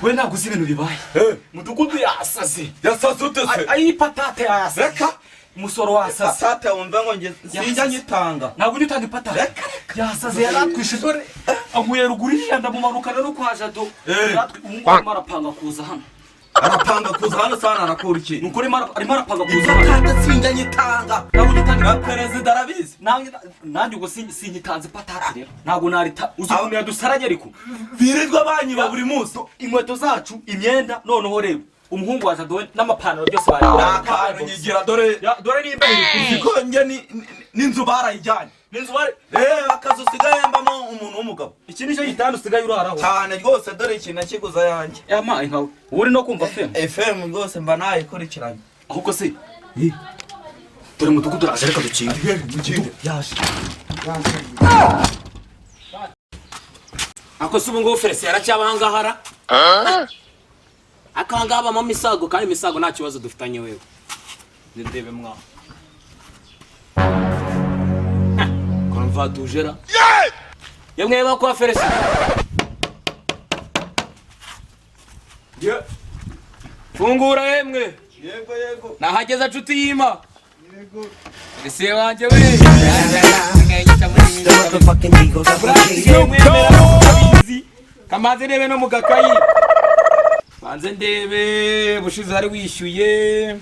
we ntabwo uzi ibintu bibaye mudugudu yasaze utese ayi patate yasaze reka umusoro wasaze patate wumva ngo nge sinjya nyitanga ntabwo ujya utanga patate yasaze yaratwishe dore aguye ruguru yanda mu manuka rero kwa Jado umugore marapanga kuza hano arapanga kuza hano sana arakora iki nukuri arimo arapanga kuza patate sinjya nyitanga ntabwo ugitangira perezida arabizi nanjye ubwo sinyitanze patate rero ntabwo narita uzukuntu yadusaranye ariko birirwa banyiba buri munsi inkweto zacu imyenda noneho rero umuhungu waza dore n'amapantaro byose bari nakaro nyigira dore nimba kuko nge n'inzu barayijyanye n'inzu akazu usigaye mbamo umuntu w'umugabo iki nicyo gitanda usigaye uraraho cyane rwose dore ikintu nakiguza yanjye yama inkawe uri no kumva FM rwose mba nayikurikiranye ahubwo se dore mudugudu araje reka dukinge yaje ako subu ngo Felisi yaracyabangahara akangaba mu misago kandi misago nta kibazo dufitanye wewe ndebe mwa konva tujera yemwe bakwa Felisi fungura yemwe yego nahageza nshuti yima yego ese wanje we kamaze ndebe no mugakayi banze ndebe bushize hari wishyuye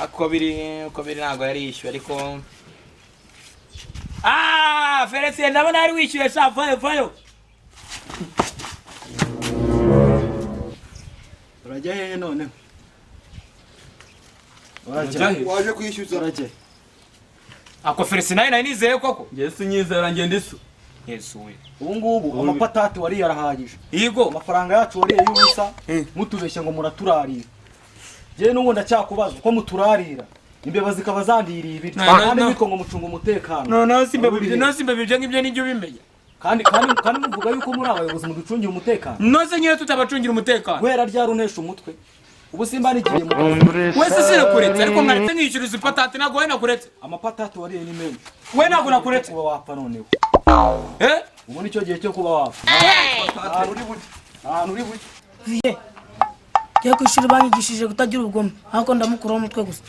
ako biri ntago yari yishyuye ariko Felisi ndabona hari wishyuye sha vayo urajya hehe none waje kwishyuza urajya ako Felisi nayo nizeye koko nge sinyizera nge ndisu Yesu we ubu ngubu amapatati wari yarahagije yego amafaranga yacu wariye y'ubusa mutubeshye ngo muraturarira je n'ubu ndacyakubaza uko muturarira imbeba zikaba zandiriye ibiti kandi bitwa ngo mucunga umutekano simbe bije ngibyo n'ibyo bimenya kandi muvuga yuko muri abayobozi muducungira umutekano nose nyine tutabacungira umutekano gwera ryarunesha umutwe ubu simba nigiye mu wese sirakuretse ariko mwaretse nkishyuriza ipatati nago we nakuretse amapatati wariye ni menshi we nago nakuretse kuba wapfa noneho ubu nicyo gihe cyo kuba wapfa ahantu uri buke Jya kwishuri banyigishije kutagira ubugome ariko ndamukuraho umutwe gusa